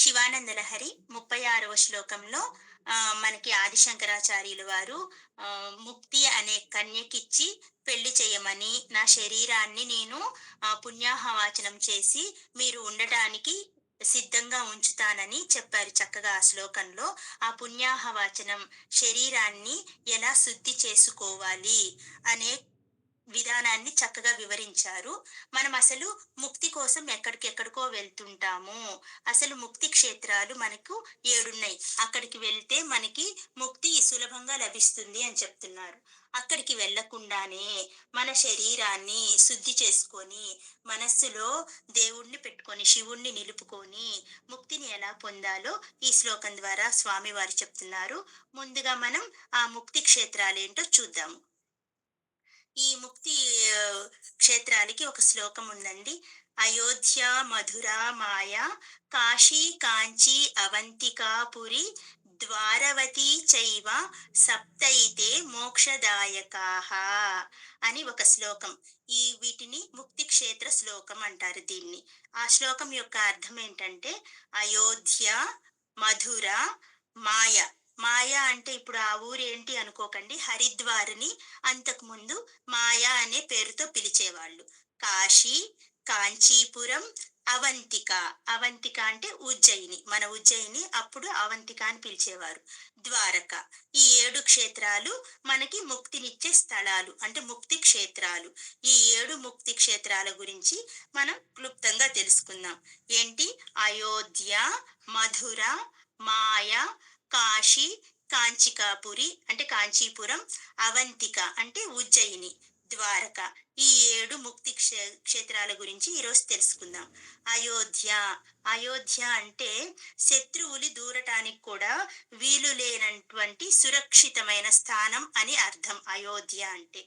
శివానంద లహరి 36వ శ్లోకంలో మనకి ఆదిశంకరాచార్యులు వారు ముక్తి అనే కన్యకిచ్చి పెళ్లి చేయమని, నా శరీరాన్ని నేను పుణ్యాహవాచనం చేసి మీరు ఉండటానికి సిద్ధంగా ఉంచుతానని చెప్పారు చక్కగా ఆ శ్లోకంలో. ఆ పుణ్యాహవాచనం శరీరాన్ని ఎలా శుద్ధి చేసుకోవాలి అనే విధానాన్ని చక్కగా వివరించారు. మనం అసలు ముక్తి కోసం ఎక్కడికెక్కడికో వెళ్తుంటాము. అసలు ముక్తి క్షేత్రాలు మనకు 7 ఉన్నాయి. అక్కడికి వెళ్తే మనకి ముక్తి సులభంగా లభిస్తుంది అని చెప్తున్నారు. అక్కడికి వెళ్ళకుండానే మన శరీరాన్ని శుద్ధి చేసుకొని, మనస్సులో దేవుడిని పెట్టుకొని, శివుణ్ణి నిలుపుకొని, ముక్తిని ఎలా పొందాలో ఈ శ్లోకం ద్వారా స్వామివారు చెప్తున్నారు. ముందుగా మనం ఆ ముక్తి క్షేత్రాలేంటో చూద్దాము. ఈ ముక్తి క్షేత్రాలకి ఒక శ్లోకం ఉందండి. అయోధ్య, మధుర, మాయ, కాశీ, కాంచి, అవంతికాపురి, ద్వారవతి చైవ సప్తైతే మోక్షదాయకాః అని ఒక శ్లోకం. వీటిని ముక్తి క్షేత్ర శ్లోకం అంటారు దీన్ని. ఆ శ్లోకం యొక్క అర్థం ఏంటంటే అయోధ్య, మధుర, మాయ. మాయ అంటే ఇప్పుడు ఆ ఊరేంటి అనుకోకండి, హరిద్వార్‌ని అంతకుముందు మాయా అనే పేరుతో పిలిచేవాళ్ళు. కాశీ, కాంచీపురం, అవంతిక. అవంతిక అంటే ఉజ్జయిని. మన ఉజ్జయిని అప్పుడు అవంతిక అని పిలిచేవారు. ద్వారక. ఈ 7 క్షేత్రాలు మనకి ముక్తినిచ్చే స్థలాలు. అంటే ముక్తి క్షేత్రాలు. ఈ 7 ముక్తి క్షేత్రాల గురించి మనం క్లుప్తంగా తెలుసుకుందాం. ఏంటి? అయోధ్య, మధుర, మాయ, కాశీ, కాంచికాపురి అంటే కాంచీపురం, అవంతిక అంటే ఉజ్జయిని, ద్వారక. ఈ 7 ముక్తి క్షేత్రాల గురించి ఈరోజు తెలుసుకుందాం. అయోధ్య. అయోధ్య అంటే శత్రువులు దూరటానికి కూడా వీలు లేనటువంటి సురక్షితమైన స్థానం అని అర్థం. అయోధ్య అంటే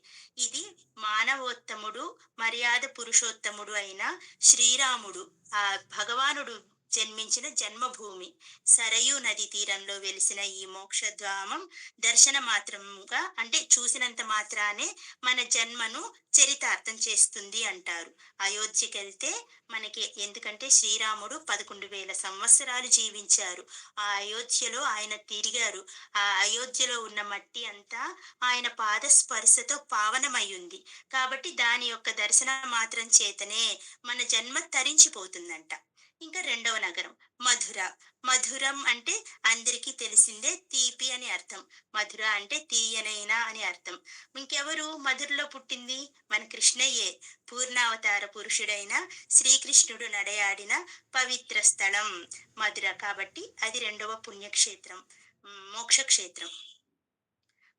ఇది మానవోత్తముడు, మర్యాద పురుషోత్తముడు అయిన శ్రీరాముడు, ఆ భగవానుడు జన్మించిన జన్మభూమి. సరయూ నది తీరంలో వెలిసిన ఈ మోక్షధామం దర్శన మాత్రముగా అంటే చూసినంత మాత్రానే మన జన్మను చరితార్థం చేస్తుంది అంటారు. అయోధ్యకెళ్తే మనకి, ఎందుకంటే శ్రీరాముడు 11,000 సంవత్సరాలు జీవించారు. ఆ అయోధ్యలో ఆయన తిరిగారు. ఆ అయోధ్యలో ఉన్న మట్టి అంతా ఆయన పాద స్పర్శతో పావనమయ్యుంది. కాబట్టి దాని యొక్క దర్శన మాత్రం చేతనే మన జన్మ తరించిపోతుందంట. ఇంకా రెండవ నగరం మధుర. మధురం అంటే అందరికీ తెలిసిందే, తీపి అని అర్థం. మధుర అంటే తీయనైన అని అర్థం. ఇంకెవరు మధురలో పుట్టింది? మన కృష్ణయ్యే. పూర్ణావతార పురుషుడైన శ్రీకృష్ణుడు నడయాడిన పవిత్ర స్థలం మధుర. కాబట్టి అది రెండవ పుణ్యక్షేత్రం, మోక్షక్షేత్రం.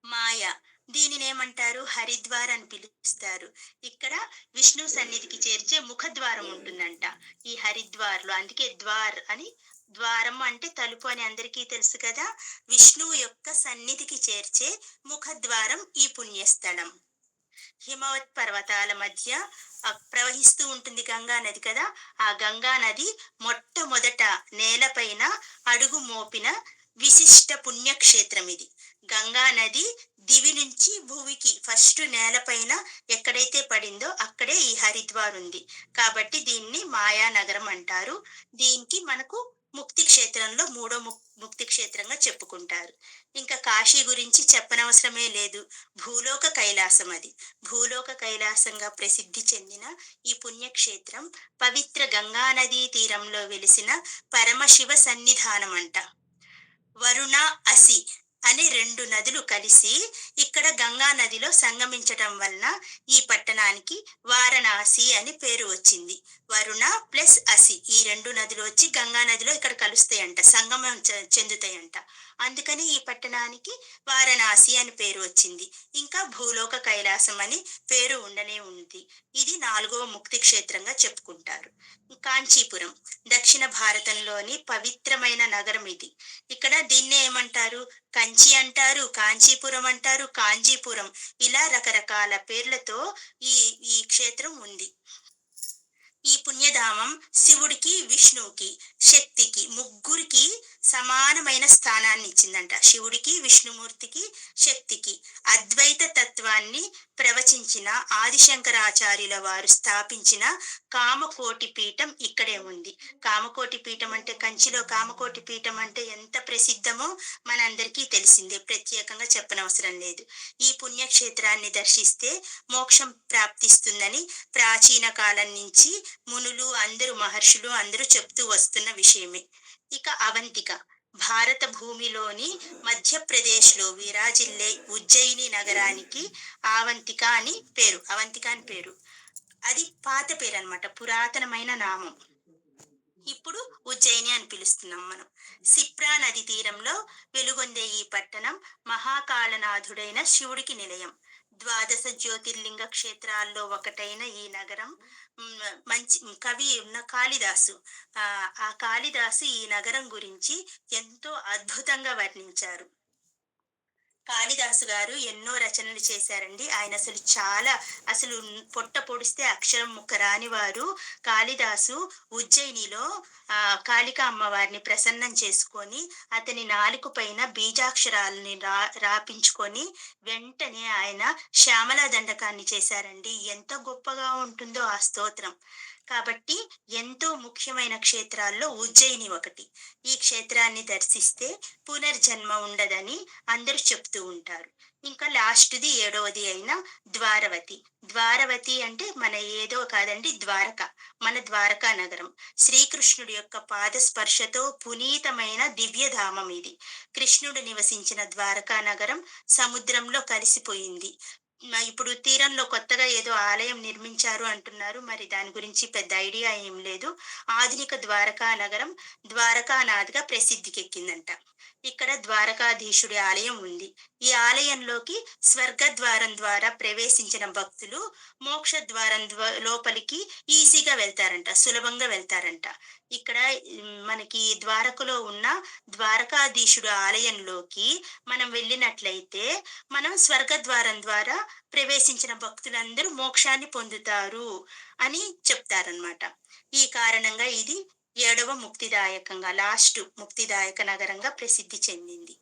మాయ. దీనినేమంటారు? హరిద్వార్ అని పిలుస్తారు. ఇక్కడ విష్ణు సన్నిధికి చేర్చే ముఖద్వారం ఉంటుందంట ఈ హరిద్వార్‌లో. అందుకే ద్వార్ అని. ద్వారం అంటే తలుపు అని అందరికీ తెలుసు కదా. విష్ణువు యొక్క సన్నిధికి చేర్చే ముఖద్వారం ఈ పుణ్యస్థలం. హిమవత్ పర్వతాల మధ్య ప్రవహిస్తూ ఉంటుంది గంగా నది కదా. ఆ గంగా నది మొట్టమొదట నేలపైన అడుగు మోపిన విశిష్ట పుణ్యక్షేత్రం ఇది. గంగా నది దివి నుంచి భూమికి ఫస్ట్ నేలపైన ఎక్కడైతే పడిందో అక్కడే ఈ హరిద్వార్ ఉంది. కాబట్టి దీన్ని మాయానగరం అంటారు. దీనికి మనకు ముక్తి క్షేత్రంలో మూడో ముక్తి క్షేత్రంగా చెప్పుకుంటారు. ఇంకా కాశీ గురించి చెప్పనవసరమే లేదు. భూలోక కైలాసం అది. భూలోక కైలాసంగా ప్రసిద్ధి చెందిన ఈ పుణ్యక్షేత్రం పవిత్ర గంగా నదీ తీరంలో వెలిసిన పరమశివ సన్నిధానం అంట. వరుణ, అసి అనే 2 నదులు కలిసి ఇక్కడ గంగా నదిలో సంగమించటం వలన ఈ పట్టణానికి వారణాసి అని పేరు వచ్చింది. వరుణ ప్లస్ అసి ఈ 2 నదులు వచ్చి గంగా నదిలో ఇక్కడ కలుస్తాయంట, సంగమం చెందుతాయంట. అందుకని ఈ పట్టణానికి వారణాసి అని పేరు వచ్చింది. ఇంకా భూలోక కైలాసం అని పేరు ఉండనే ఉంది. ఇది 4వ ముక్తి క్షేత్రంగా చెప్పుకుంటారు. కాంచీపురం దక్షిణ భారతంలోని పవిత్రమైన నగరం ఇది. ఇక్కడ దీన్నే ఏమంటారు? కంచి అంటారు, కాంచీపురం అంటారు, కాంచీపురం, ఇలా రకరకాల పేర్లతో ఈ ఈ క్షేత్రం ఉంది. ఈ పుణ్యధామ ధామం శివుడికి, విష్ణువుకి, శక్తికి ముగ్గురికి సమానమైన స్థానాన్ని ఇచ్చిందంట. శివుడికి, విష్ణుమూర్తికి, శక్తికి అద్వైత తత్వాన్ని ప్రవచించిన ఆదిశంకరాచార్యుల వారు స్థాపించిన కామకోటి పీఠం ఇక్కడే ఉంది. కామకోటి పీఠం అంటే కంచిలో కామకోటి పీఠం అంటే ఎంత ప్రసిద్ధమో మనందరికీ తెలిసిందే. ప్రత్యేకంగా చెప్పనవసరం లేదు. ఈ పుణ్యక్షేత్రాన్ని దర్శిస్తే మోక్షం ప్రాప్తిస్తుందని ప్రాచీన కాలం నుంచి మునులు అందరూ మహర్షులు అందరూ చెప్తూ వస్తున్న విషయమే. ఇక అవంతిక భారత భూమిలోని మధ్యప్రదేశ్లో విరాజిల్లే ఉజ్జయిని నగరానికి అవంతిక అని పేరు. అది పాత పేరు అన్నమాట, పురాతనమైన నామం. ఇప్పుడు ఉజ్జయిని అని పిలుస్తున్నాం మనం. సిప్రా నది తీరంలో వెలుగొందే ఈ పట్టణం మహాకాళనాథుడైన శివుడికి నిలయం. ద్వాదశ జ్యోతిర్లింగ క్షేత్రాల్లో ఒకటైన ఈ నగరం మంచి కవి ఉన్న కాళిదాసు, ఆ కాళిదాసు ఈ నగరం గురించి ఎంతో అద్భుతంగా వర్ణించారు. కాళిదాసు గారు ఎన్నో రచనలు చేశారండి. ఆయన అసలు పొట్ట పొడిస్తే అక్షరం ముక్క రాని వారు. కాళిదాసు ఉజ్జయినిలో కాళికా అమ్మవారిని ప్రసన్నం చేసుకొని అతని నాలుక పైన బీజాక్షరాలని రాపించుకొని వెంటనే ఆయన శ్యామలా దండకాన్ని చేశారండి. ఎంత గొప్పగా ఉంటుందో ఆ స్తోత్రం. కాబట్టి ఎంతో ముఖ్యమైన క్షేత్రాల్లో ఉజ్జయిని ఒకటి. ఈ క్షేత్రాన్ని దర్శిస్తే పునర్జన్మ ఉండదని అందరూ చెప్తూ ఉంటారు. ఇంకా లాస్ట్‌ది ఏడవది అయిన ద్వారవతి. ద్వారవతి అంటే మన ఏదో కాదండి, ద్వారక. మన ద్వారకా నగరం. శ్రీకృష్ణుడి యొక్క పాద స్పర్శతో పునీతమైన దివ్యధామం ఇది. కృష్ణుడు నివసించిన ద్వారకా నగరం సముద్రంలో కలిసిపోయింది. ఇప్పుడు తీరంలో కొత్తగా ఏదో ఆలయం నిర్మించారు అంటున్నారు. మరి దాని గురించి పెద్ద ఐడియా ఏం లేదు. ఆధునిక ద్వారకా నగరం ద్వారకానాథ్‌గా ప్రసిద్ధికెక్కిందంట. ఇక్కడ ద్వారకాధీశుడి ఆలయం ఉంది. ఈ ఆలయంలోకి స్వర్గద్వారం ద్వారా ప్రవేశించిన భక్తులు మోక్ష ద్వారం లోపలికి ఈజీగా వెళ్తారంట, సులభంగా వెళ్తారంట. ఇక్కడ మనకి ద్వారకలో ఉన్న ద్వారకాధీశుడు ఆలయంలోకి మనం వెళ్ళినట్లయితే మనం స్వర్గద్వారం ద్వారా ప్రవేశించిన భక్తులందరూ మోక్షాన్ని పొందుతారు అని చెప్తారనమాట. ఈ కారణంగా ఇది ఏడవ లాస్ట్ ముక్తిదాయక నగరంగా ప్రసిద్ధి చెందింది.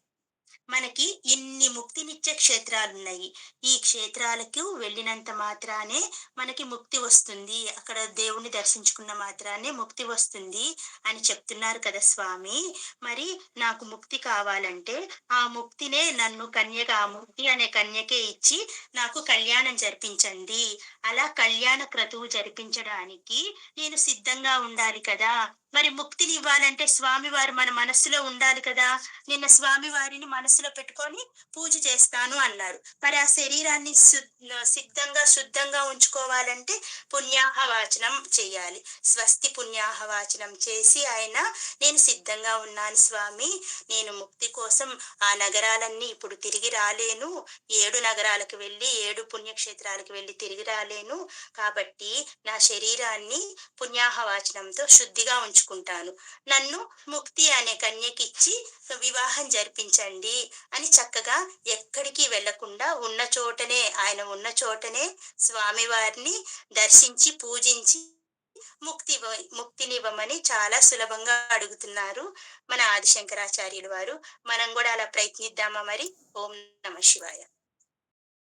మనకి ఇన్ని ముక్తినిచ్చే క్షేత్రాలున్నాయి. ఈ క్షేత్రాలకు వెళ్ళినంత మాత్రానే మనకి ముక్తి వస్తుంది. అక్కడ దేవుణ్ణి దర్శించుకున్న మాత్రానే ముక్తి వస్తుంది అని చెప్తున్నారు కదా స్వామి. మరి నాకు ముక్తి కావాలంటే ఆ ముక్తినే నన్ను ఆ ముక్తి అనే కన్యకే ఇచ్చి నాకు కళ్యాణం జరిపించండి. అలా కళ్యాణ క్రతువు జరిపించడానికి నేను సిద్ధంగా ఉండాలి కదా. మరి ముక్తిని ఇవ్వాలంటే స్వామివారు మన మనస్సులో ఉండాలి కదా. నిన్న స్వామివారిని మనసులో పెట్టుకొని పూజ చేస్తాను అన్నారు. మరి ఆ శరీరాన్ని శుద్ధంగా ఉంచుకోవాలంటే పుణ్యాహవాచనం చేయాలి. స్వస్తి పుణ్యాహవాచనం చేసి ఆయన నేను సిద్ధంగా ఉన్నాను స్వామి, నేను ముక్తి కోసం ఆ నగరాలన్నీ ఇప్పుడు తిరిగి రాలేను, 7 నగరాలకు వెళ్ళి 7 పుణ్యక్షేత్రాలకు వెళ్ళి తిరిగి రాలేను, కాబట్టి నా శరీరాన్ని పుణ్యాహవాచనంతో శుద్ధిగా ఉంచుకుంటాను, నన్ను ముక్తి అనే కన్యకిచ్చి వివాహం జరిపించండి అని చక్కగా ఎక్కడికి వెళ్లకుండా ఆయన ఉన్న చోటనే స్వామివారిని దర్శించి పూజించి ముక్తినివ్వమని చాలా సులభంగా అడుగుతున్నారు మన ఆదిశంకరాచార్యులు వారు. మనం కూడా అలా ప్రయత్నిద్దామా మరి? ఓం నమ శివాయ.